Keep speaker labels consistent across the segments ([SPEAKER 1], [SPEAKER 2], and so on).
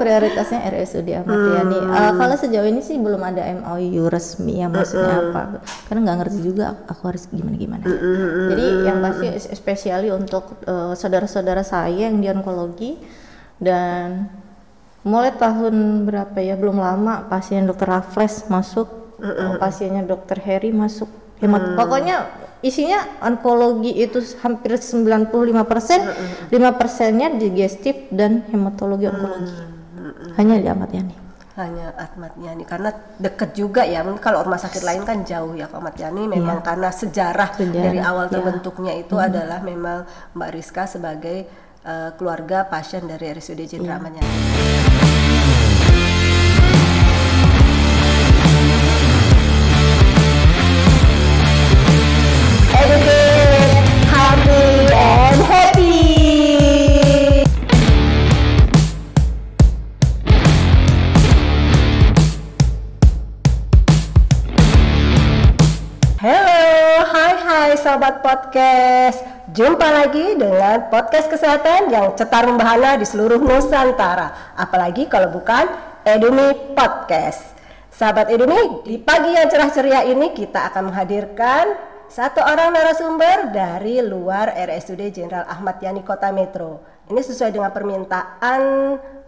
[SPEAKER 1] Prioritasnya RSUD Ahmad Yani. Kalau sejauh ini sih belum ada MOU resmi ya, maksudnya apa? Karena nggak ngerti juga aku harus gimana. Jadi yang pasti especially untuk saudara-saudara saya yang di onkologi, dan mulai tahun berapa ya, belum lama pasien dokter Raffles masuk, pasiennya dokter Heri masuk. Pokoknya isinya onkologi itu hampir 95%, 5%-nya digestif dan hematologi onkologi. Hanya di Ahmad Yani.
[SPEAKER 2] Hanya Ahmad Yani karena deket juga ya. Mungkin kalau rumah sakit lain kan jauh ya. Ahmad Yani memang karena sejarah dari awal terbentuknya itu adalah memang Mbak Rizka sebagai keluarga pasien dari RSUD Jenderal Ahmad Yani. Sahabat podcast, jumpa lagi dengan podcast kesehatan yang cetar membahana di seluruh Nusantara. Apalagi kalau bukan Edumi Podcast. Sahabat Edumi, di pagi yang cerah ceria ini kita akan menghadirkan satu orang narasumber dari luar RSUD Jenderal Ahmad Yani Kota Metro. Ini sesuai dengan permintaan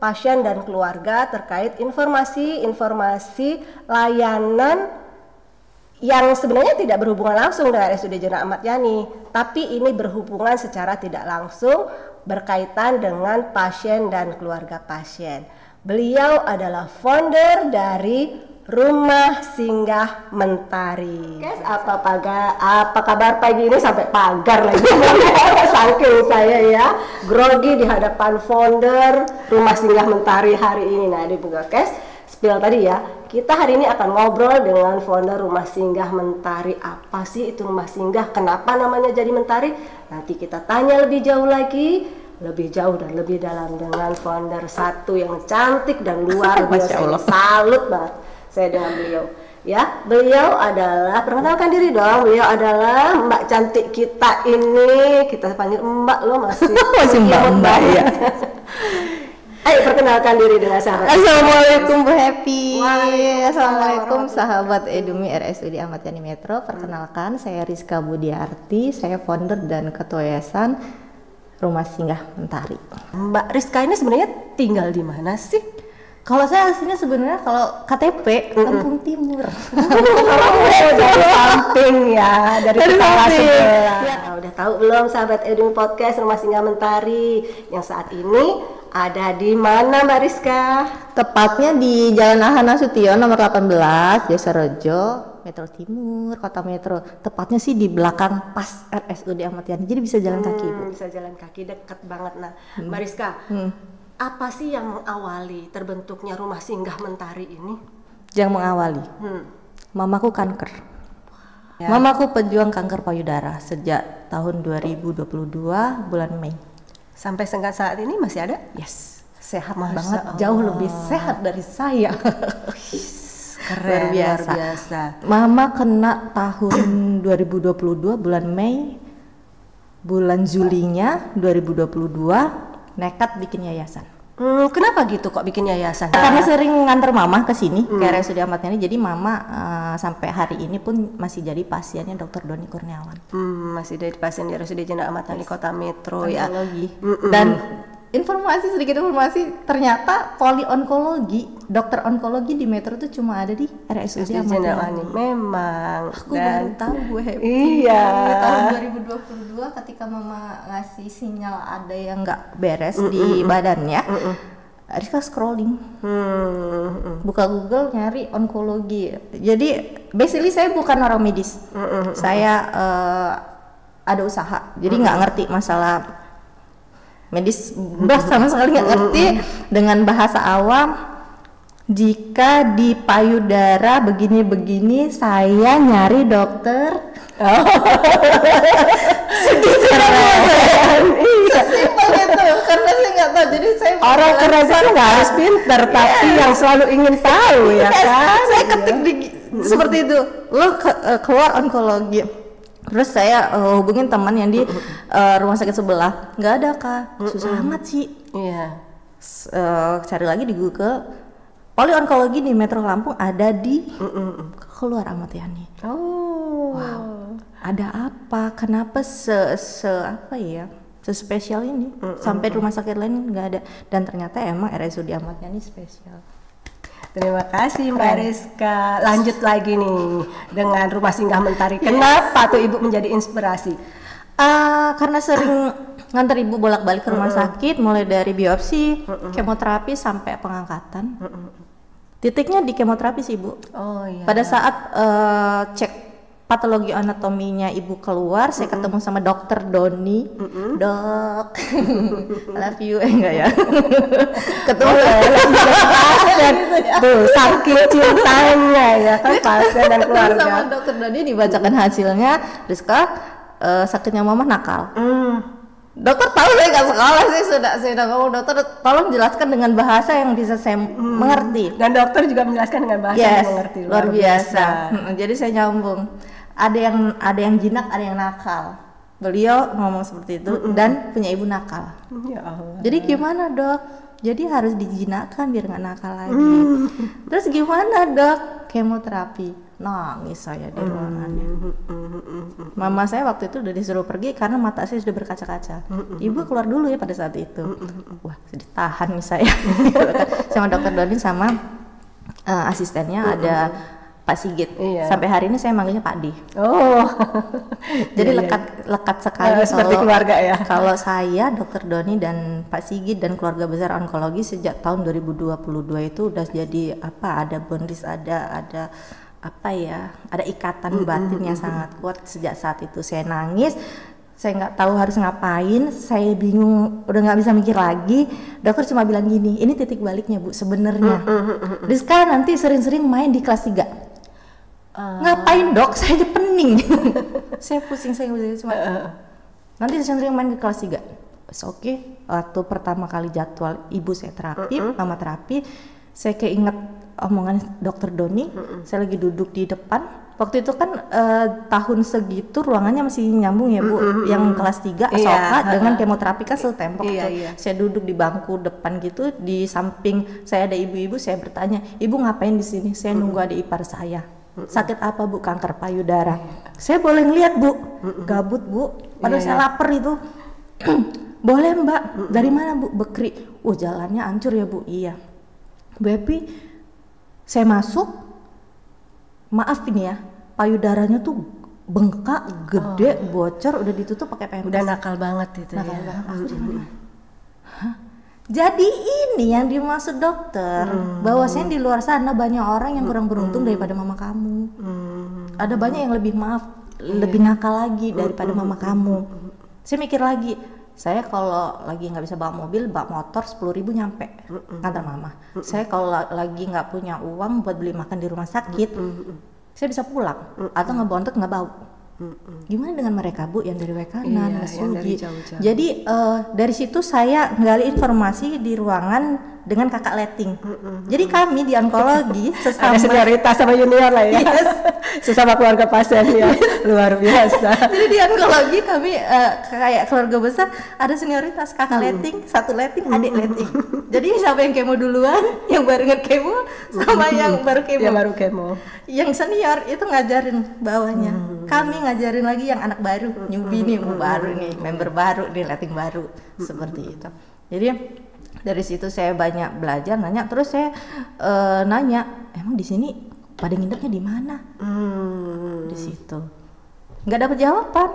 [SPEAKER 2] pasien dan keluarga terkait informasi layanan yang sebenarnya tidak berhubungan langsung dengan RSUD Jenderal Ahmad Yani, tapi ini berhubungan secara tidak langsung berkaitan dengan pasien dan keluarga pasien. Beliau adalah founder dari Rumah Singgah Mentari. Guys, apa kabar pagi ini sampai pagar lagi? Saking saya ya grogi di hadapan founder Rumah Singgah Mentari hari ini. Nah, dibuka guys. Spill tadi ya, kita hari ini akan ngobrol dengan founder Rumah Singgah Mentari. Apa sih itu Rumah Singgah? Kenapa namanya jadi Mentari? Nanti kita tanya lebih jauh lagi, lebih jauh dan lebih dalam dengan founder satu yang cantik dan luar biasa. Salut banget saya dengan beliau. Ya, beliau adalah, perkenalkan diri dong. Beliau adalah Mbak cantik kita ini. Kita panggil Mbak loh, masih Mbak ya. Ayo perkenalkan diri dengan sahabat.
[SPEAKER 1] Assalamualaikum Bu Happy. Assalamualaikum sahabat Edumi RSUD Ahmad Yani Metro. Perkenalkan, saya Rizka Budiarti. Saya founder dan ketua yayasan Rumah Singgah Mentari.
[SPEAKER 2] Mbak Rizka ini sebenarnya tinggal di mana sih?
[SPEAKER 1] Kalau saya aslinya sebenarnya kalau KTP Lampung Timur.
[SPEAKER 2] Dari samping ya, dari tetangga sebelah. Ya, udah tahu belum sahabat Edumi Podcast Rumah Singgah Mentari yang saat ini ada di mana Mbak Rizka?
[SPEAKER 1] Tepatnya di Jalan Ahana Nasution nomor 18, Desa Rejo, Metro Timur, Kota Metro. Tepatnya sih di belakang pas RSUD Ahmad Yani. Jadi bisa jalan kaki, Bu.
[SPEAKER 2] Bisa jalan kaki, dekat banget. Nah, Mbak Rizka, apa sih yang mengawali terbentuknya Rumah Singgah Mentari ini?
[SPEAKER 1] Yang mengawali? Mamaku kanker. Ya. Mamaku pejuang kanker payudara sejak tahun 2022 bulan Mei.
[SPEAKER 2] Sampai saat ini masih ada?
[SPEAKER 1] Yes, sehat banget, jauh lebih sehat dari saya.
[SPEAKER 2] Keren, luar biasa.
[SPEAKER 1] Mama kena tahun 2022 bulan Mei, bulan Julinya 2022 nekat bikin yayasan.
[SPEAKER 2] Kenapa gitu kok bikin yayasan?
[SPEAKER 1] Karena sering nganter mama ke sini ke RSUD Ahmad Yani. Jadi mama sampai hari ini pun masih jadi pasiennya Dr. Doni Kurniawan.
[SPEAKER 2] Masih jadi pasien di RSUD Jenderal Ahmad Yani Kota Metro ya.
[SPEAKER 1] Dan sedikit informasi, ternyata onkologi, dokter onkologi di Metro itu cuma ada di RSUD Ahmad Yani.
[SPEAKER 2] Memang.
[SPEAKER 1] Aku baru tahu gue happy.
[SPEAKER 2] Iya.
[SPEAKER 1] Tahun 2022 ketika mama ngasih sinyal ada yang nggak beres di badannya, Rizka scrolling, buka Google nyari onkologi. Jadi basically saya bukan orang medis, saya ada usaha, jadi nggak ngerti masalah medis, sama sekali nggak ngerti. Dengan bahasa awam, jika di payudara begini-begini, saya nyari dokter. Sesimpel itu, karena saya nggak tahu. Jadi saya
[SPEAKER 2] orang keren nggak harus pinter, tapi yang selalu ingin tahu ya kan.
[SPEAKER 1] Saya ketik seperti itu, lo keluar onkologi. Terus saya hubungin teman yang di rumah sakit sebelah, nggak ada Kak, susah amat sih.
[SPEAKER 2] Iya.
[SPEAKER 1] Cari lagi di Google, poli-onkologi di Metro Lampung ada di keluar Ahmad Yani. Wow, ada apa? Kenapa apa ya? Sespesial ini sampai rumah sakit lain nggak ada, dan ternyata emang RSUD Ahmad Yani spesial.
[SPEAKER 2] Terima kasih Mbak Rizka. Lanjut lagi nih dengan Rumah Singgah Mentari. Kenapa tuh Ibu menjadi inspirasi?
[SPEAKER 1] Karena sering nganter ibu bolak-balik ke rumah sakit, mulai dari biopsi, kemoterapi sampai pengangkatan. Titiknya di kemoterapi sih Bu. Pada saat cek patologi anatominya ibu keluar, saya ketemu sama dokter Doni. Dok, love you enggak ya? Ketemu
[SPEAKER 2] pasien tuh saking cintanya ya kan pasien dan keluarga.
[SPEAKER 1] Sama dokter Doni dibacakan hasilnya, Rizka sakitnya mama nakal. Dokter tahu saya nggak sekolah sih, saya udah ngomong dokter tolong jelaskan dengan bahasa yang bisa saya mengerti.
[SPEAKER 2] Dan dokter juga menjelaskan dengan bahasa yang mengerti.
[SPEAKER 1] Luar biasa. Jadi saya nyambung. Ada yang jinak, ada yang nakal. Beliau ngomong seperti itu dan punya ibu nakal.
[SPEAKER 2] Ya Allah.
[SPEAKER 1] Jadi gimana dok? Jadi harus dijinakkan biar nggak nakal lagi. Terus gimana dok? Kemoterapi. Nangis saya di ruangannya. Mama saya waktu itu udah disuruh pergi karena mata saya sudah berkaca-kaca. Ibu keluar dulu ya pada saat itu. Wah, ditahan nih saya. Sama dokter Doni sama asistennya ada Pak Sigit. Sampai hari ini saya manggilnya Pak D. Jadi lekat sekali
[SPEAKER 2] seperti keluarga ya.
[SPEAKER 1] Kalau saya, Dokter Doni dan Pak Sigit dan keluarga besar onkologi sejak tahun 2022 itu udah jadi apa? Ada bondis, ada apa ya? Ada ikatan batin yang sangat kuat. Sejak saat itu saya nangis. Saya nggak tahu harus ngapain, saya bingung, udah nggak bisa mikir lagi. Dokter cuma bilang gini, ini titik baliknya Bu sebenarnya. Rizka nanti sering-sering main di kelas 3. Ngapain dok? Saya aja pening. Saya pusing, cuma nanti sering-sering main ke kelas 3. Oke. Waktu pertama kali jadwal ibu saya terapi, mama terapi, saya keinget omongan dokter Doni. Saya lagi duduk di depan. Waktu itu kan tahun segitu ruangannya masih nyambung ya Bu, yang kelas 3 asoka dengan kemoterapi kan setempok tuh. Saya duduk di bangku depan gitu, di samping saya ada ibu-ibu, saya bertanya, "Ibu ngapain di sini?" "Saya nunggu adik ipar saya." "Sakit apa Bu?" "Kanker payudara." "Saya boleh ngeliat Bu?" "Gabut Bu, padahal saya lapar itu." "Boleh Mbak." "Dari mana Bu?" "Bekri." Jalannya hancur ya Bu." "Iya." "Bu Epi," saya masuk, maaf ini ya, payudaranya tuh bengkak, gede, bocor, udah ditutup pakai pempes.
[SPEAKER 2] Udah nakal banget itu.
[SPEAKER 1] Nakal banget. Aku di mana? Hah? Jadi ini yang dimaksud dokter, bahwasanya di luar sana banyak orang yang kurang beruntung daripada mama kamu. Ada banyak yang lebih lebih nakal lagi daripada mama kamu. Saya mikir lagi, saya kalau lagi nggak bisa bawa mobil, bawa motor 10.000 nyampe ngantar mama. Saya kalau lagi nggak punya uang buat beli makan di rumah sakit, saya bisa pulang atau ngebontot nggak bau. Gimana dengan mereka Bu yang dari Wekanan, Mesuji? Jadi dari situ saya gali informasi di ruangan dengan kakak letting. Jadi kami di onkologi sesama
[SPEAKER 2] senioritas sama junior lah ya. Sesama keluarga pasien ya. Luar biasa.
[SPEAKER 1] Jadi di onkologi kami kayak keluarga besar, ada senioritas, kakak letting, satu letting, adik letting. Jadi siapa yang kemo duluan, yang barengan kemo sama yang baru kemo.
[SPEAKER 2] Yang baru kemo.
[SPEAKER 1] Yang senior itu ngajarin bawahnya. Kami ngajarin lagi yang anak baru, newbie nih, baru nih, member baru nih, letting baru. Seperti itu. Jadi dari situ saya banyak belajar, nanya, terus saya nanya, emang di sini pada nginepnya di mana? Di situ nggak dapat jawaban.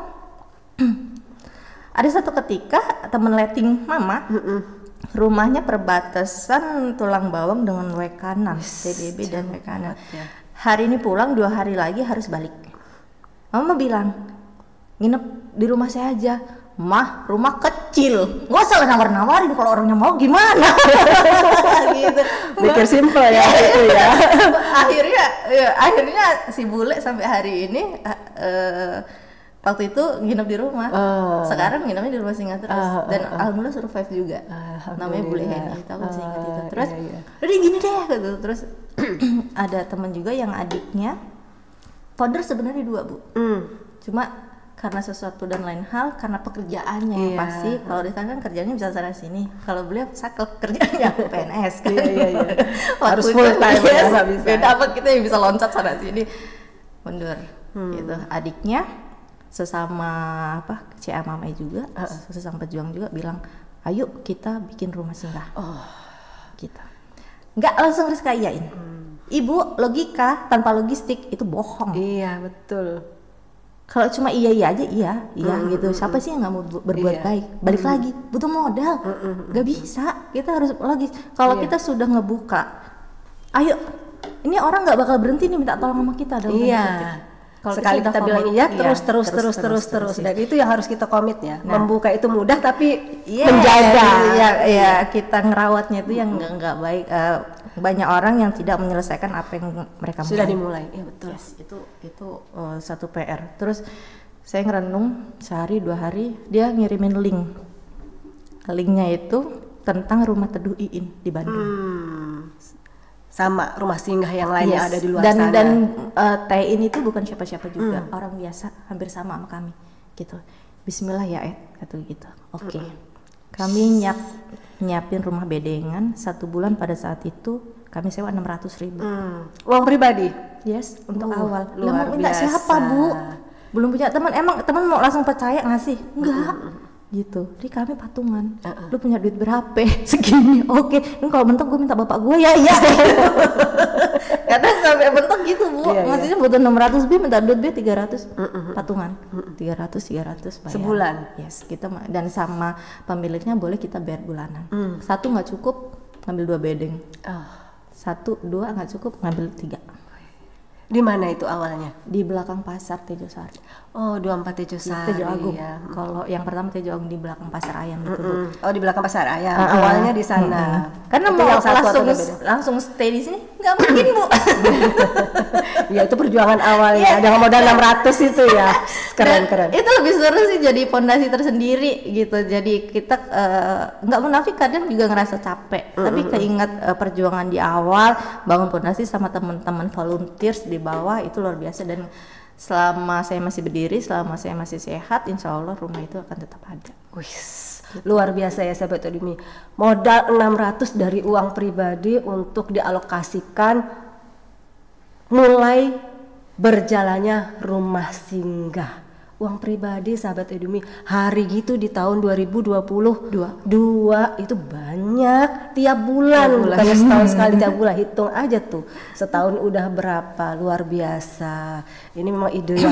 [SPEAKER 1] Ada satu ketika temen letting mama, rumahnya perbatasan Tulang Bawang dengan Wekanan, TDB dan Wekanan. Hari ini pulang, 2 hari lagi harus balik. Mama bilang, nginep di rumah saya aja. Mah, rumah kecil, nggak usah nawar-nawarin, kalau orangnya mau gimana. Gitu.
[SPEAKER 2] Mikir simpel ya itu ya.
[SPEAKER 1] akhirnya si bule sampai hari ini waktu itu nginep di rumah. Sekarang nginepnya di rumah Singa terus. Dan alhamdulillah survive juga. Namanya Bule Heni, tahu masih ingat itu. Terus udah gini deh gitu. Terus ada teman juga yang adiknya founder sebenarnya 2 Bu. Cuma karena sesuatu dan lain hal, karena pekerjaannya pasti. Kalau dia kan kerjanya bisa sana sini, kalau beliau saklek kerjanya PNS kan.
[SPEAKER 2] Harus full time ya, nggak bisa.
[SPEAKER 1] Beda apa kita yang bisa loncat sana sini, mundur. Gitu. Adiknya sesama CA Mamai juga, sesama pejuang juga bilang, ayo kita bikin rumah singgah. Kita nggak langsung Rizka iyain. Ibu, logika tanpa logistik itu bohong.
[SPEAKER 2] Iya betul.
[SPEAKER 1] Kalau cuma iya aja gitu. Siapa sih yang nggak mau berbuat baik? Balik lagi, butuh modal. Gak bisa. Kita harus lagi. Kalau kita sudah ngebuka, ayo, ini orang nggak bakal berhenti nih minta tolong sama kita.
[SPEAKER 2] Kalau sekali kita bilang iya, terus. Dan itu yang harus kita komit ya. Membuka itu mudah, tapi menjaga.
[SPEAKER 1] Kita ngerawatnya itu yang nggak baik. Banyak orang yang tidak menyelesaikan apa yang mereka
[SPEAKER 2] sudah dimulai. Iya betul.
[SPEAKER 1] Itu satu PR. Terus saya ngerenung sehari 2 hari, dia ngirimin linknya itu tentang rumah teduh Iin di Bandung.
[SPEAKER 2] Sama rumah singgah yang lain yang ada di luar sana.
[SPEAKER 1] Dan Iin itu bukan siapa-siapa juga, orang biasa, hampir sama kami gitu. Bismillah ya kata gitu. Oke. Kami nyiapin rumah bedengan 1 bulan. Pada saat itu kami sewa 600.000.
[SPEAKER 2] Uang pribadi?
[SPEAKER 1] Yes, untuk awal.
[SPEAKER 2] Luar
[SPEAKER 1] mau minta
[SPEAKER 2] biasa.
[SPEAKER 1] siapa Bu? Belum punya teman. Emang teman mau langsung percaya ngasih? Enggak. Gitu. Jadi kami patungan. Lu punya duit berapa? Segini. Oke. Ini kalau mentok gue minta bapak gue ya. Kadang sampai mentok gitu Bu. Maksudnya butuh 600 minta duit 300. Patungan. 300 bayar.
[SPEAKER 2] Sebulan.
[SPEAKER 1] Yes, kita dan sama pemiliknya boleh kita bayar bulanan. 1 nggak cukup, ngambil 2 bedeng. 1, 2 nggak cukup, ngambil 3.
[SPEAKER 2] Di mana itu awalnya?
[SPEAKER 1] Di belakang pasar Tejo Sari.
[SPEAKER 2] 24 Tejo Sari.
[SPEAKER 1] Tejo Agung. Ya. Kalau yang pertama Tejo Agung di belakang pasar ayam itu.
[SPEAKER 2] Oh, di belakang pasar ayam. Awalnya di sana.
[SPEAKER 1] Karena mau langsung stay di sini nggak mungkin Bu.
[SPEAKER 2] Ya itu perjuangan awal ya. Dengan modal 600 itu ya. Keren.
[SPEAKER 1] Itu lebih seru sih, jadi fondasi tersendiri gitu. Jadi kita nggak munafik, kadang juga ngerasa capek. Tapi keingat perjuangan di awal, bangun fondasi sama teman-teman volunteers di bawah itu luar biasa. Dan selama saya masih berdiri, selama saya masih sehat, insya Allah rumah itu akan tetap ada.
[SPEAKER 2] Luar biasa ya sahabat Edumi. Modal 600 dari uang pribadi untuk dialokasikan mulai berjalannya rumah singgah. Uang pribadi sahabat Edumi, hari gitu di tahun 2022 itu banyak tiap bulan. Bukan setahun sekali, tiap bulan. Hitung aja tuh, setahun udah berapa, luar biasa. Ini memang ide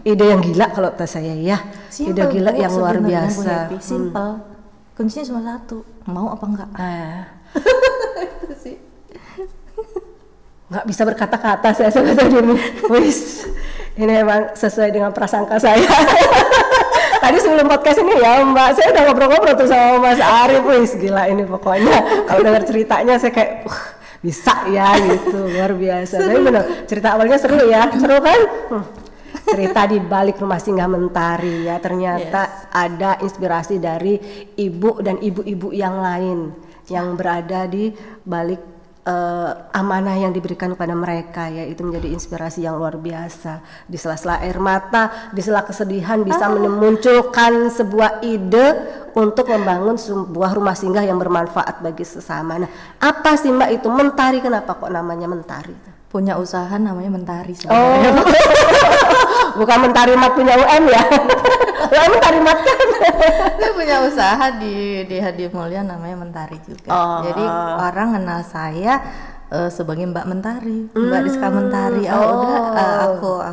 [SPEAKER 2] yang gila kalau kata saya ya. Ide gila yang luar biasa.
[SPEAKER 1] Simple. Kuncinya cuma 1, mau apa enggak? Itu sih.
[SPEAKER 2] Nggak bisa berkata-kata saya sahabat Edumi. Ini memang sesuai dengan prasangka saya. Tadi sebelum podcast ini ya Mbak, saya udah ngobrol-ngobrol tuh sama Mas Arif. Gila ini pokoknya. Kalau dengar ceritanya saya kayak bisa ya gitu, luar biasa. Tapi benar, cerita awalnya seru ya. Seru kan? Cerita di balik rumah singgah Mentari ya. Ternyata ada inspirasi dari ibu dan ibu-ibu yang lain yang berada di balik amanah yang diberikan kepada mereka ya. Itu menjadi inspirasi yang luar biasa. Di sela-sela air mata, di sela kesedihan bisa memunculkan sebuah ide untuk membangun sebuah rumah singgah yang bermanfaat bagi sesama. Nah, apa sih Mbak itu Mentari? Kenapa kok namanya Mentari?
[SPEAKER 1] Punya usaha namanya Mentari.
[SPEAKER 2] Bukan Mentari Mat punya UM ya. UM Mentari Mat kan.
[SPEAKER 1] Saya punya usaha di Hadi Mulia namanya Mentari juga. Jadi orang kenal saya sebagai Mbak Mentari, Mbak Rizka Mentari.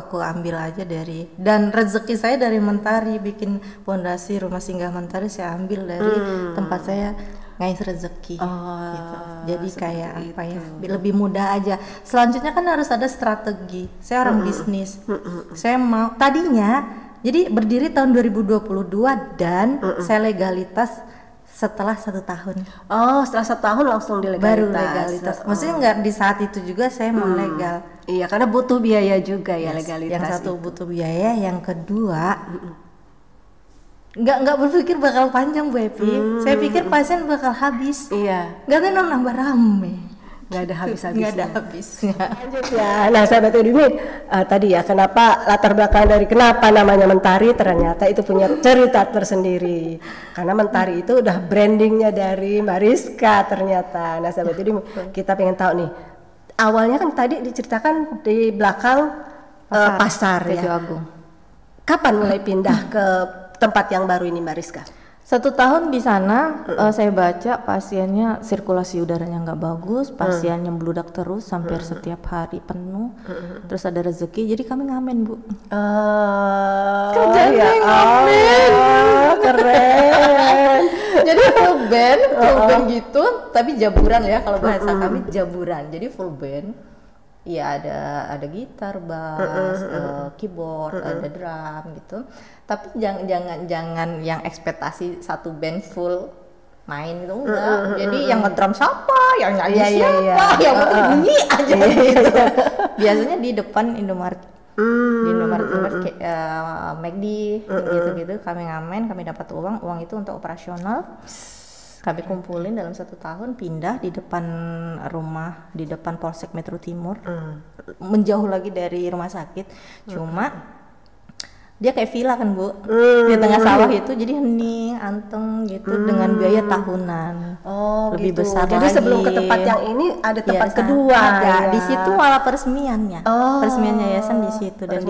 [SPEAKER 1] Aku ambil aja dari, dan rezeki saya dari Mentari, bikin fondasi rumah singgah Mentari saya ambil dari tempat saya ngais rezeki gitu. Jadi kayak apa ya, lebih mudah aja. Selanjutnya kan harus ada strategi. Saya orang bisnis. Saya mau tadinya jadi berdiri tahun 2022 dan saya legalitas setelah 1 tahun.
[SPEAKER 2] Setelah 1 tahun langsung di legalitas.
[SPEAKER 1] Baru legalitas. Maksudnya nggak di saat itu juga saya mau legal.
[SPEAKER 2] Iya, karena butuh biaya juga ya legalitas.
[SPEAKER 1] Yang satu butuh biaya, yang kedua nggak berpikir bakal panjang Bu Epi. Saya pikir pasien bakal habis.
[SPEAKER 2] Iya.
[SPEAKER 1] Nggak tahu nambah rame.
[SPEAKER 2] nggak ada habis-habisnya.
[SPEAKER 1] Nggak ada habisnya.
[SPEAKER 2] Lanjut ya. Nah, sahabat Edumi, tadi ya kenapa latar belakang dari kenapa namanya Mentari, ternyata itu punya cerita tersendiri. Karena Mentari itu udah brandingnya dari Mariska ternyata. Nah, sahabat Edumi, kita pengen tahu nih. Awalnya kan tadi diceritakan di belakang pasar ya.
[SPEAKER 1] Tejo Agung.
[SPEAKER 2] Kapan mulai pindah ke tempat yang baru ini, Mariska?
[SPEAKER 1] 1 tahun di sana, saya baca pasiennya sirkulasi udaranya nggak bagus, pasiennya meludak terus, hampir setiap hari penuh. Terus ada rezeki, jadi kami ngamen, Bu. Kerjanya ngamen.
[SPEAKER 2] Keren.
[SPEAKER 1] Jadi full band gitu, tapi jaburan ya kalau bahasa kami jaburan. Jadi full band. Iya ada gitar, bass, keyboard, ada drum gitu. Tapi jangan yang ekspektasi satu band full main itu enggak. Jadi yang ngedrum siapa, yang nyanyi siapa, yang bunyi aja gitu. Biasanya di depan Indomaret. Di Indomaret kayak McD gitu-gitu kami ngamen, kami dapat uang itu untuk operasional. Kami kumpulin dalam 1 tahun, pindah di depan rumah, di depan Polsek Metro Timur, menjauh lagi dari rumah sakit. Cuma dia kayak villa kan, Bu, di tengah sawah itu, jadi hening, anteng gitu, dengan biaya tahunan. Lebih
[SPEAKER 2] gitu.
[SPEAKER 1] Besar
[SPEAKER 2] jadi
[SPEAKER 1] lagi.
[SPEAKER 2] Sebelum ke tempat yang ini ada tempat kedua.
[SPEAKER 1] Ada.
[SPEAKER 2] Ya.
[SPEAKER 1] Di situ malah peresmiannya, peresmian yayasan di situ, dan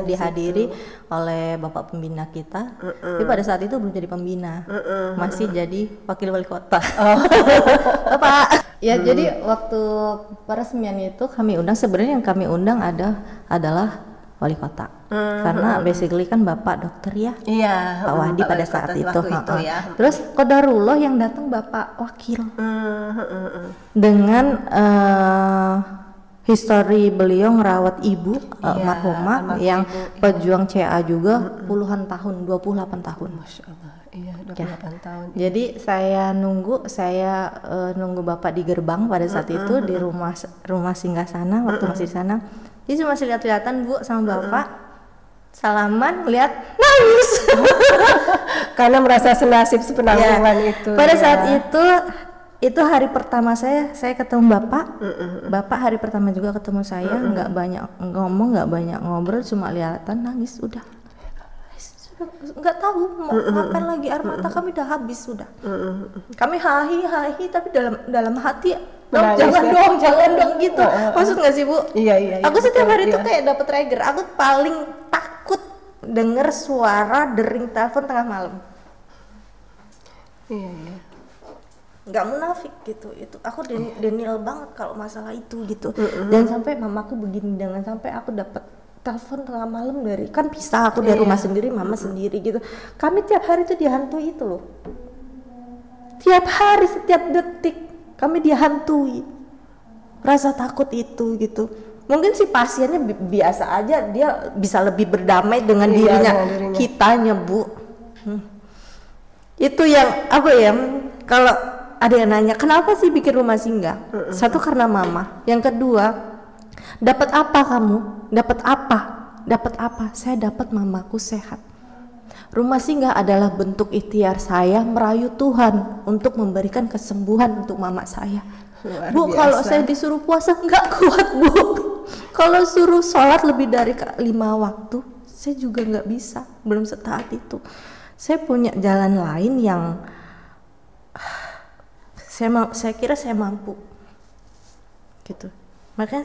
[SPEAKER 1] dihadiri oleh bapak pembina kita. Tapi pada saat itu belum jadi pembina, masih jadi wakil wali kota. Bapak. Ya jadi waktu peresmian itu kami undang, sebenarnya yang kami undang adalah wali kota, karena basically kan bapak dokter ya,
[SPEAKER 2] iya,
[SPEAKER 1] Pak Wahdi pada saat itu,
[SPEAKER 2] ya.
[SPEAKER 1] Terus Qadarullah yang datang bapak wakil, dengan history beliau ngerawat ibu almarhumah yang pejuang CA juga puluhan tahun, 28 tahun.
[SPEAKER 2] Masya Allah, iya 28 tahun.
[SPEAKER 1] Jadi saya nunggu bapak di gerbang pada saat itu di rumah singgasana waktu masih di sana. Jadi cuma masih lihat-lihatan, Bu, sama bapak, salaman, lihat, nangis.
[SPEAKER 2] Karena merasa senasib sepenanggungan itu.
[SPEAKER 1] Pada saat itu hari pertama saya ketemu bapak. Bapak hari pertama juga ketemu saya, nggak banyak ngomong, nggak banyak ngobrol, cuma lihatan, nangis, udah. Nggak tahu mau ngapain lagi, air mata kami udah habis sudah. Kami hahi tapi dalam hati. Jangan dong gitu. Maksud nggak sih, Bu?
[SPEAKER 2] Iya.
[SPEAKER 1] Aku setiap hari itu kayak dapet trigger. Aku paling takut denger suara dering telepon tengah malam.
[SPEAKER 2] Iya.
[SPEAKER 1] Nggak munafik gitu. Itu aku denial banget kalau masalah itu gitu. Dan sampai mamaku begini, dengan sampai aku dapet telepon tengah malam dari, kan pisah aku dari rumah sendiri, mama sendiri gitu. Kami tiap hari itu dihantui itu loh. Tiap hari, setiap detik kami dihantui rasa takut itu gitu. Mungkin si pasiennya biasa aja, dia bisa lebih berdamai dengan dirinya. Kitanya, Bu, itu yang apa ya, kalau ada yang nanya kenapa sih bikin rumah singgah, satu karena mama, yang kedua dapat apa kamu, dapat apa, saya dapat mamaku sehat. Rumah singgah adalah bentuk ikhtiar saya merayu Tuhan untuk memberikan kesembuhan untuk mama saya. Bu, kalau saya disuruh puasa nggak kuat, Bu. Kalau suruh sholat lebih dari 5 waktu, saya juga nggak bisa, belum setaat itu. Saya punya jalan lain yang saya kira saya mampu, gitu. Makanya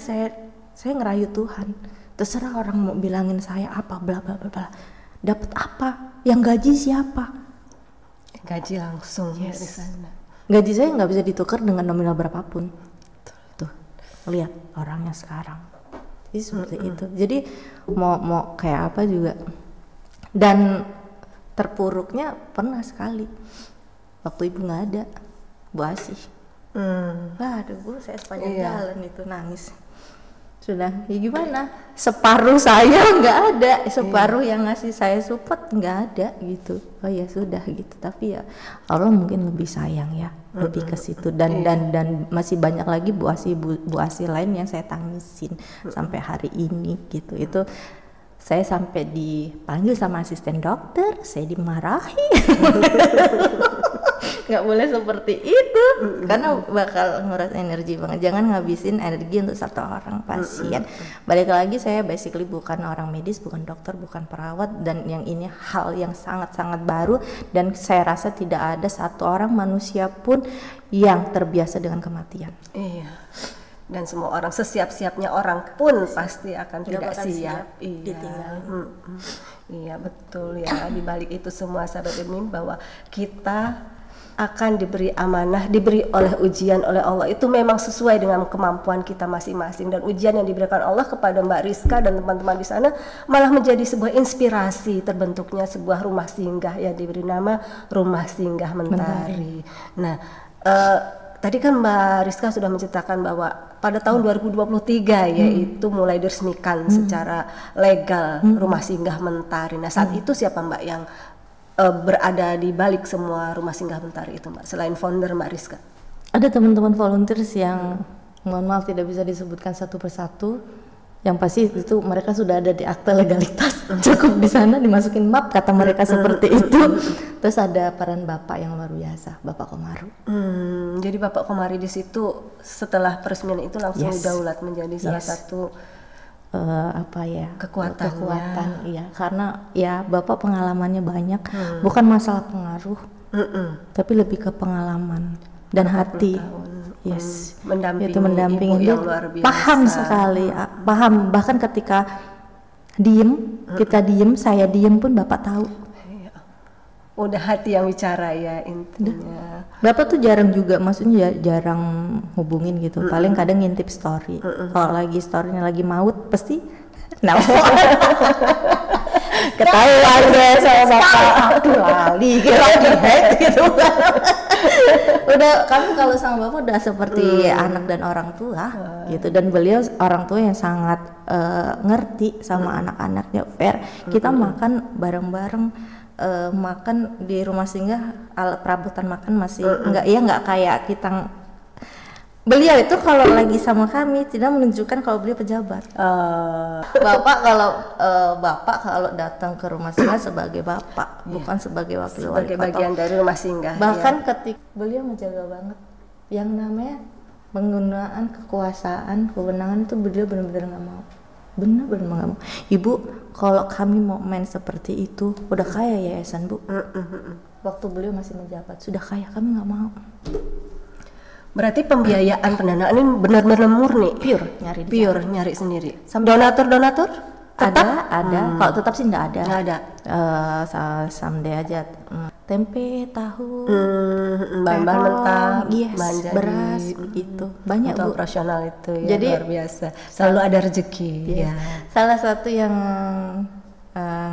[SPEAKER 1] saya ngerayu Tuhan. Terserah orang mau bilangin saya apa, bla bla bla. Dapat apa? Yang gaji siapa?
[SPEAKER 2] Gaji langsung dari sana.
[SPEAKER 1] Gaji saya nggak bisa ditukar dengan nominal berapapun. Tuh, lihat orangnya sekarang. Jadi seperti itu. Jadi mau kayak apa juga. Dan terpuruknya pernah sekali. Waktu ibu nggak ada, Bu Asih. Aduh, Bu, saya sepanjang jalan itu nangis. Sudah, ya gimana? Separuh saya nggak ada, separuh yang ngasih saya support nggak ada gitu. Oh ya sudah gitu. Tapi ya Allah mungkin lebih sayang ya, lebih ke situ. Dan masih banyak lagi Bu Asih lain yang saya tangisin sampai hari ini gitu. Itu saya sampai dipanggil sama asisten dokter, saya dimarahi. nggak boleh seperti itu, karena bakal nguras energi banget. Jangan ngabisin energi untuk satu orang pasien. Balik lagi, saya basically bukan orang medis, bukan dokter, bukan perawat, dan yang ini hal yang sangat-sangat baru, dan saya rasa tidak ada satu orang manusia pun yang terbiasa dengan kematian.
[SPEAKER 2] Iya. Dan semua orang, sesiap-siapnya orang pun pasti akan tidak siap. Iya.
[SPEAKER 1] Ditinggalin.
[SPEAKER 2] Iya, betul ya. Di balik itu semua sahabat Edumi, bahwa kita akan diberi amanah, diberi oleh ujian oleh Allah, itu memang sesuai dengan kemampuan kita masing-masing. Dan ujian yang diberikan Allah kepada Mbak Rizka dan teman-teman di sana malah menjadi sebuah inspirasi terbentuknya sebuah rumah singgah yang diberi nama Rumah Singgah Mentari. Nah, tadi kan Mbak Rizka sudah menceritakan bahwa pada tahun 2023 yaitu mulai diresmikan secara legal Rumah Singgah Mentari. Nah, saat itu siapa Mbak yang berada di balik semua Rumah Singgah Mentari itu, Mbak, selain founder Mbak Rizka?
[SPEAKER 1] Ada teman-teman volunteers yang mohon maaf tidak bisa disebutkan satu persatu. Yang pasti itu mereka sudah ada di akte legalitas, cukup di sana dimasukin map, kata mereka seperti itu. Terus ada peran Bapak yang luar biasa, Bapak Komaru.
[SPEAKER 2] Jadi Bapak Komari di situ setelah peresmian itu langsung daulat menjadi salah satu kekuatan,
[SPEAKER 1] iya, karena ya Bapak pengalamannya banyak, bukan masalah pengaruh, tapi lebih ke pengalaman dan hati. Yes, mendampingi
[SPEAKER 2] ibu yang luar biasa.
[SPEAKER 1] Paham sekali, paham, bahkan ketika kita diem, saya diem pun Bapak tahu.
[SPEAKER 2] Udah hati yang bicara ya intinya.
[SPEAKER 1] Bapak tuh jarang juga, maksudnya jarang hubungin gitu, paling kadang ngintip story. Kalau lagi storynya lagi maut pasti nelfon. Ketahuan deh sama Bapak, aduh lali lagi hack gitu kan. Udah, kami kalau sama Bapak udah seperti anak dan orang tua gitu, dan beliau orang tua yang sangat ngerti sama anak-anaknya. Fair, kita makan bareng-bareng, makan di rumah singgah, alat perabotan makan masih nggak kayak kita. Beliau itu kalau lagi sama kami tidak menunjukkan kalau beliau pejabat. Bapak kalau datang ke rumah singgah sebagai bapak, bukan sebagai wakil wali
[SPEAKER 2] sebagai
[SPEAKER 1] kota.
[SPEAKER 2] bagian dari rumah singgah.
[SPEAKER 1] Bahkan ketika beliau menjaga banget yang namanya penggunaan kekuasaan, kewenangan itu beliau benar-benar nggak mau. Benar-benar nggak mau. Ibu, kalau kami mau main seperti itu, udah kaya yayasan Bu. Waktu beliau masih menjabat, sudah kaya, kami nggak mau.
[SPEAKER 2] Berarti pembiayaan pendanaan ini benar-benar murni,
[SPEAKER 1] Pure
[SPEAKER 2] nyari sendiri. Donatur
[SPEAKER 1] Tetap? Ada. Kalau tetap sih nggak ada.
[SPEAKER 2] Nggak ada.
[SPEAKER 1] Someday aja. Tempe, tahu,
[SPEAKER 2] bahan-bahan mentah,
[SPEAKER 1] beras, gitu. Banyak Bu.
[SPEAKER 2] Operasional itu ya,
[SPEAKER 1] Jadi,
[SPEAKER 2] luar biasa. Selalu ada rezeki.
[SPEAKER 1] Ya. Salah satu yang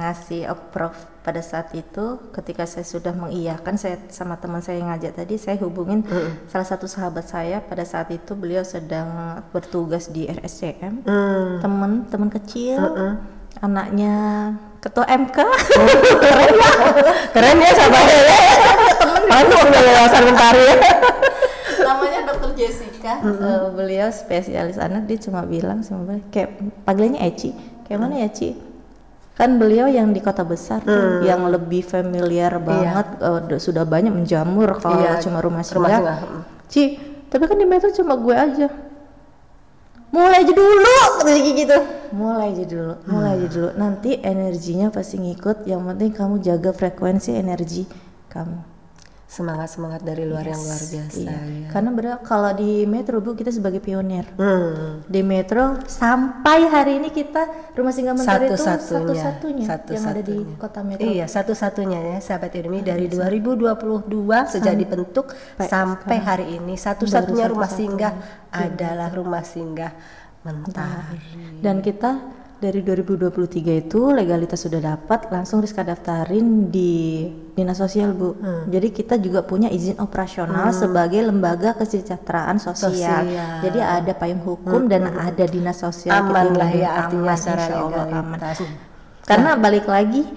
[SPEAKER 1] ngasih approve pada saat itu, ketika saya sudah mengiyakan, saya sama teman saya yang ngajak tadi, saya hubungin salah satu sahabat saya. Pada saat itu beliau sedang bertugas di RSCM, teman kecil, anaknya ketua MK. Keren ya sahabatnya ya. Temen yayasan Mentari ya. Namanya Dr. Jessica. Beliau spesialis anak. Dia cuma bilang sama beliau, kayak panggilannya Eci, kayak mana ya Ci? Kan beliau yang di kota besar tuh, yang lebih familiar banget, sudah banyak menjamur. Kalau cuma rumah singgah. Ci, tapi kan di Metro cuma gue aja. Mulai aja dulu, kayak gitu. Mulai aja dulu. Nanti energinya pasti ngikut. Yang penting kamu jaga frekuensi energi kamu.
[SPEAKER 2] Semangat dari luar yang luar biasa.
[SPEAKER 1] Iya.
[SPEAKER 2] Ya.
[SPEAKER 1] Karena kalau di Metro Bu, kita sebagai pionir. Di Metro sampai hari ini kita Rumah Singgah Mentari itu satu-satunya yang ada di kota Metro.
[SPEAKER 2] Iya, satu-satunya ya sahabat Edumi, dari 2022 sejak dibentuk sampai hari ini satu-satunya rumah singgah adalah Rumah Singgah Mentari.
[SPEAKER 1] Dan kita dari 2023 itu legalitas sudah dapat, langsung Rizka daftarin di Dinas Sosial Bu. Jadi kita juga punya izin operasional sebagai lembaga kesejahteraan sosial. Jadi ada payung hukum dan ada Dinas Sosial.
[SPEAKER 2] Aman lah ya, artinya secara
[SPEAKER 1] aman. Karena balik lagi,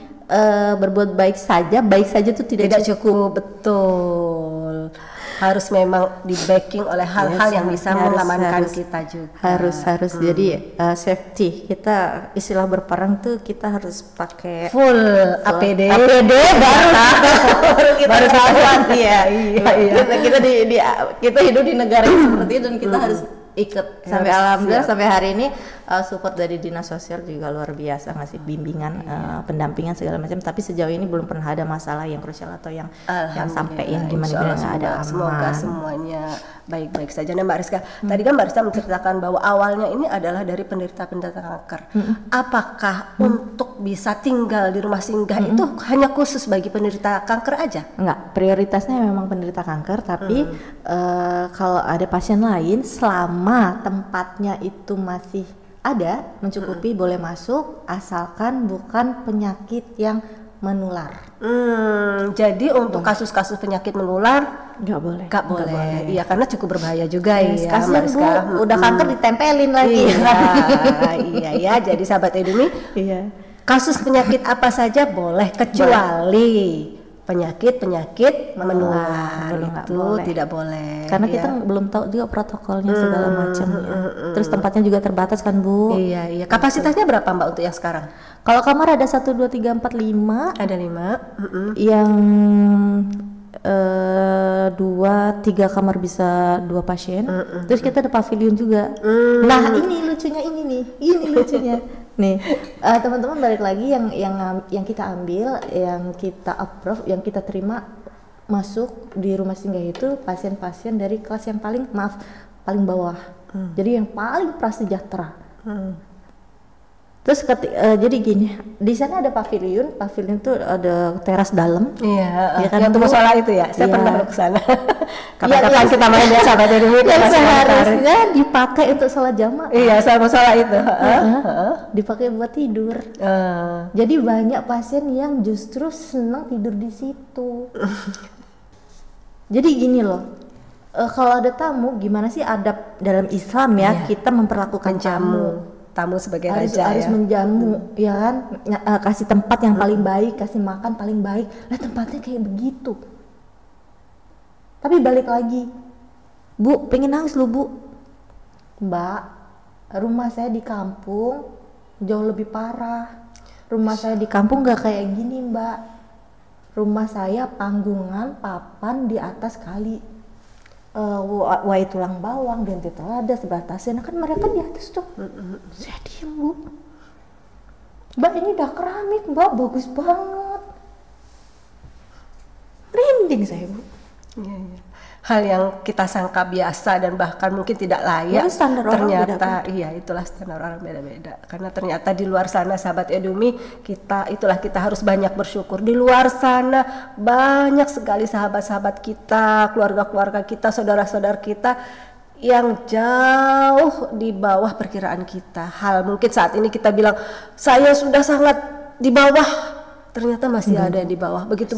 [SPEAKER 1] berbuat baik saja itu tidak cukup.
[SPEAKER 2] Betul. harus memang di backing oleh hal-hal yang bisa mengamankan
[SPEAKER 1] harus,
[SPEAKER 2] kita juga.
[SPEAKER 1] Harus jadi safety. Kita istilah berperang tuh kita harus pakai
[SPEAKER 2] full APD
[SPEAKER 1] baru kita lawan. Iya. Kita hidup di negara yang seperti itu dan kita harus ikut sampai alhamdulillah sampai hari ini support dari dinas sosial juga luar biasa, ngasih bimbingan, pendampingan segala macam, tapi sejauh ini belum pernah ada masalah yang krusial atau yang sampein gimana nggak ada aman.
[SPEAKER 2] Semoga semuanya baik-baik saja. Nah Mbak Rizka, tadi kan Mbak Rizka menceritakan bahwa awalnya ini adalah dari penderita-penderita kanker. Apakah untuk bisa tinggal di rumah singgah itu hanya khusus bagi penderita kanker aja?
[SPEAKER 1] Enggak, prioritasnya memang penderita kanker, tapi kalau ada pasien lain selama tempatnya itu masih ada mencukupi boleh masuk asalkan bukan penyakit yang menular.
[SPEAKER 2] Jadi untuk kasus-kasus penyakit menular
[SPEAKER 1] nggak boleh.
[SPEAKER 2] Iya karena cukup berbahaya juga ya.
[SPEAKER 1] Kasian Bu, udah kanker ditempelin lagi.
[SPEAKER 2] Iya. Jadi sahabat Edumi, kasus penyakit apa saja boleh kecuali penyakit menular itu tidak boleh.
[SPEAKER 1] Karena kita belum tahu juga protokolnya segala macam ya. Terus tempatnya juga terbatas kan Bu.
[SPEAKER 2] Iya. Kapasitasnya berapa Mbak untuk yang sekarang?
[SPEAKER 1] Kalau kamar ada 1, 2, 3, 4, 5.
[SPEAKER 2] Ada 5.
[SPEAKER 1] Yang 2, 3 kamar bisa 2 pasien. Terus kita ada pavilion juga. Nah ini lucunya ini lucunya. Nih teman-teman balik lagi yang kita ambil, yang kita approve, yang kita terima masuk di rumah singgah itu pasien-pasien dari kelas yang paling paling bawah. Jadi yang paling prasejahtera. Terus jadi gini, di sana ada pavilion tuh ada teras dalam.
[SPEAKER 2] Iya,
[SPEAKER 1] kan,
[SPEAKER 2] yang musola itu ya. Saya pernah ke sana. Kapan-kapan kita main ya sahabat Edumi.
[SPEAKER 1] Yang seharusnya dipakai untuk sholat jamaah.
[SPEAKER 2] Iya, sama musola itu.
[SPEAKER 1] Dipakai buat tidur. Jadi banyak pasien yang justru senang tidur di situ. Jadi gini loh, kalau ada tamu, gimana sih adab dalam Islam ya? Kita memperlakukan tamu sebagai raja harus menjamu ya kan, kasih tempat yang paling baik, kasih makan paling baik. Lah tempatnya kayak begitu. Tapi balik lagi, Bu, pengen nangis lu Bu. Mbak, rumah saya di kampung jauh lebih parah. Rumah saya di kampung nggak kayak gini Mbak. Rumah saya panggungan papan di atas kali. Wai tulang bawang, ganti telada, sebelah tasnya, kan mereka di atas tuh. Saya diem Bu. Mbak ini udah keramik Mbak, bagus banget. Merinding saya Bu.
[SPEAKER 2] Iya. Hal yang kita sangka biasa dan bahkan mungkin tidak layak, ternyata itulah standar orang beda-beda. Karena ternyata di luar sana sahabat Edumi, kita harus banyak bersyukur. Di luar sana banyak sekali sahabat-sahabat kita, keluarga-keluarga kita, saudara-saudara kita yang jauh di bawah perkiraan kita. Hal mungkin saat ini kita bilang saya sudah sangat di bawah, ternyata masih ada di bawah. Begitu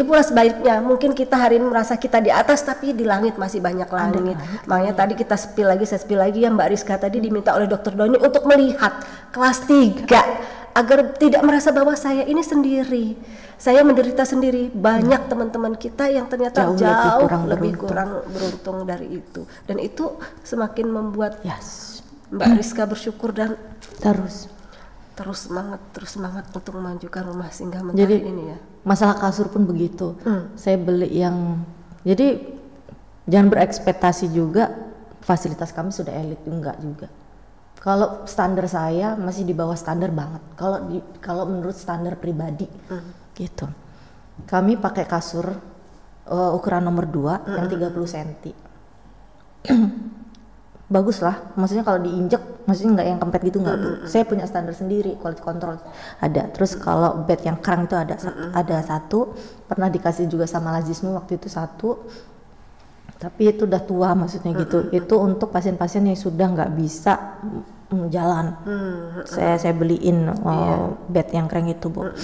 [SPEAKER 2] pula sebaliknya. Mungkin kita hari ini merasa kita di atas, tapi di langit masih banyak langit. Makanya tadi saya spill lagi yang Mbak Rizka tadi diminta oleh Dr. Doni untuk melihat kelas 3 agar tidak merasa bahwa saya ini sendiri. Saya menderita sendiri. Banyak teman-teman kita yang ternyata jauh lebih kurang beruntung dari itu. Dan itu semakin membuat Mbak Rizka bersyukur dan terus semangat untuk memajukan rumah singgah mentari ini ya.
[SPEAKER 1] Masalah kasur pun begitu. Saya beli jadi jangan berekspektasi juga fasilitas kami sudah elit, enggak juga. Kalau standar saya masih di bawah standar banget. Kalau menurut standar pribadi gitu. Kami pakai kasur ukuran nomor 2 yang 30 cm. Bagus lah, maksudnya kalau diinjek, maksudnya nggak yang kempet gitu nggak Bu. Saya punya standar sendiri, quality control ada. Terus kalau bed yang kerang itu ada satu, pernah dikasih juga sama Lazismu waktu itu 1, tapi itu udah tua maksudnya gitu. Itu untuk pasien-pasien yang sudah nggak bisa jalan. Saya beliin bed yang kerang itu Bu.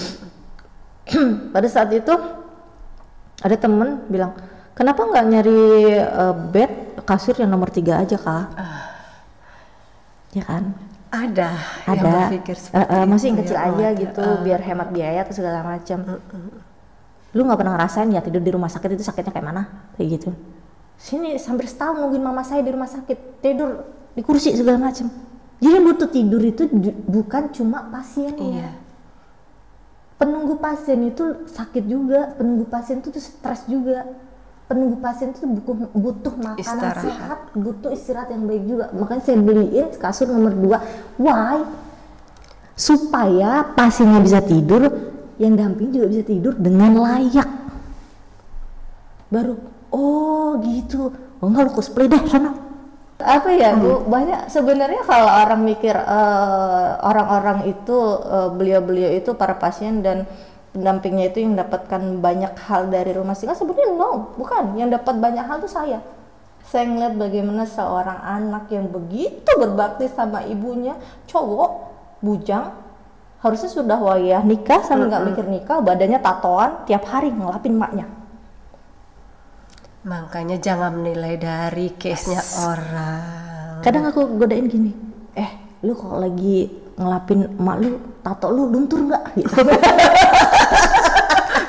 [SPEAKER 1] Pada saat itu ada temen bilang, kenapa nggak nyari bed kasur yang nomor 3 aja Kak? Ya kan?
[SPEAKER 2] Ada. Yang berpikir seperti
[SPEAKER 1] masih yang
[SPEAKER 2] itu,
[SPEAKER 1] kecil aja gitu, biar hemat biaya atau segala macam. Lu nggak pernah ngerasain ya tidur di rumah sakit itu sakitnya kayak mana? Kayak gitu. Sini hampir setahun nungguin mama saya di rumah sakit, tidur di kursi segala macam. Jadi yang butuh tidur itu bukan cuma pasiennya. Penunggu pasien itu sakit juga, penunggu pasien itu tuh stres juga. Penunggu pasien itu butuh makanan sehat, butuh istirahat yang baik juga. Makanya saya beliin kasur nomor 2. Why? Supaya pasiennya bisa tidur, yang damping juga bisa tidur dengan layak. Baru, oh gitu. Oh enggak, lu cosplay deh sana. Apa ya Bu, banyak sebenarnya kalau orang mikir orang-orang itu beliau-beliau itu para pasien dan pendampingnya itu yang dapatkan banyak hal dari rumah singgah, sebenarnya no, bukan. Yang dapat banyak hal itu saya ngeliat bagaimana seorang anak yang begitu berbakti sama ibunya, cowok bujang, harusnya sudah wayah nikah sampai nggak mikir nikah, badannya tatoan, tiap hari ngelapin maknya.
[SPEAKER 2] Makanya jangan menilai dari case-nya orang.
[SPEAKER 1] Kadang aku godain gini, lu kalau lagi ngelapin emak lu, tato lu luntur nggak? Gitu.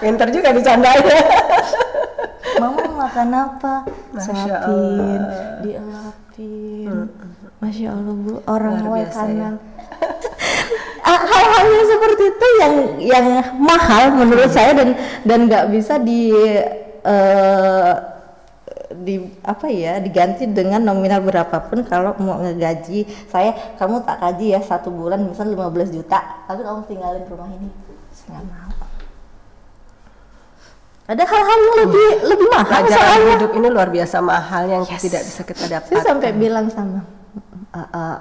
[SPEAKER 2] Pinter juga dicandain.
[SPEAKER 1] Mama makan apa? Suapin, dielapin. Masya Allah Bu, orang luar kanan. Hal-hal yang seperti itu yang mahal menurut saya dan nggak bisa diganti dengan nominal berapapun. Kalau mau ngegaji saya, kamu tak gaji ya 1 bulan misal 15 juta, tapi kamu tinggalin rumah ini, saya nggak mau. Ada hal-hal yang lebih mahal.
[SPEAKER 2] Pelajaran hidup ini luar biasa mahal yang tidak bisa kita dapatkan.
[SPEAKER 1] Saya sampai bilang sama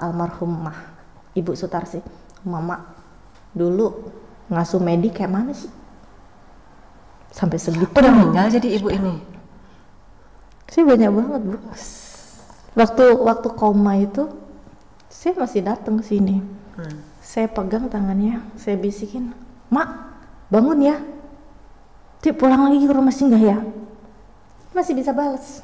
[SPEAKER 1] almarhumah Ibu Sutarsi, Mama dulu ngasuh Medi kayak mana sih? Sampai segitu.
[SPEAKER 2] Udah meninggal jadi ibu ini?
[SPEAKER 1] Saya banyak banget Bu. Waktu koma itu saya masih datang ke sini. Saya pegang tangannya, saya bisikin, Mak bangun ya, pulang lagi ke rumah singgah ya. Masih bisa balas,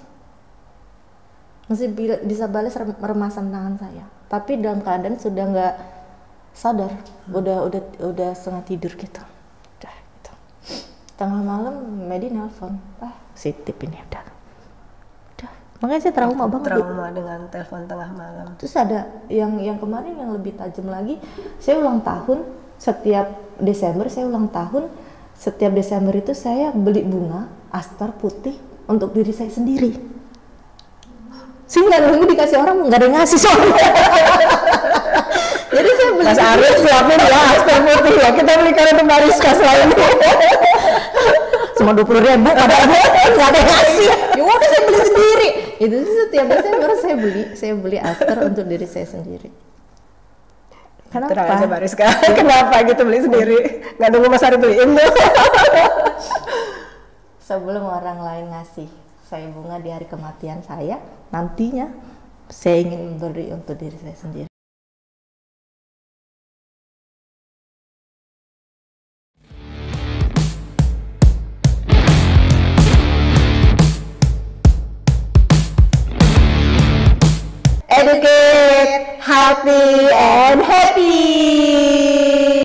[SPEAKER 1] remasan tangan saya. Tapi dalam keadaan sudah nggak sadar, udah setengah tidur gitu. Udah gitu. Tengah malam Medi nelpon, positif ini udah. Makanya saya trauma banget.
[SPEAKER 2] Trauma dengan telepon tengah malam.
[SPEAKER 1] Terus ada yang kemarin yang lebih tajam lagi, saya ulang tahun setiap Desember, setiap Desember itu saya beli bunga astar putih untuk diri saya sendiri. Saya nggak nunggu dikasih orang, nggak ada yang ngasih soalnya. Jadi saya beli. Mas
[SPEAKER 2] Arif siapin ya astar putih ya, kita belikan untuk Mariska selain ini.
[SPEAKER 1] Cuma 20.000 padahal nggak ada yang ngasih. Ya udah saya beli sendiri. Itu sih setiap Desember saya beli astar untuk diri saya sendiri. Kenapa?
[SPEAKER 2] Tenang aja Mariska. Kenapa gitu beli sendiri? Nggak nunggu Mas Arif beliin tuh.
[SPEAKER 1] Sebelum orang lain ngasih saya bunga di hari kematian saya, nantinya saya ingin memberi untuk diri saya sendiri.
[SPEAKER 2] Educate, healthy, and happy.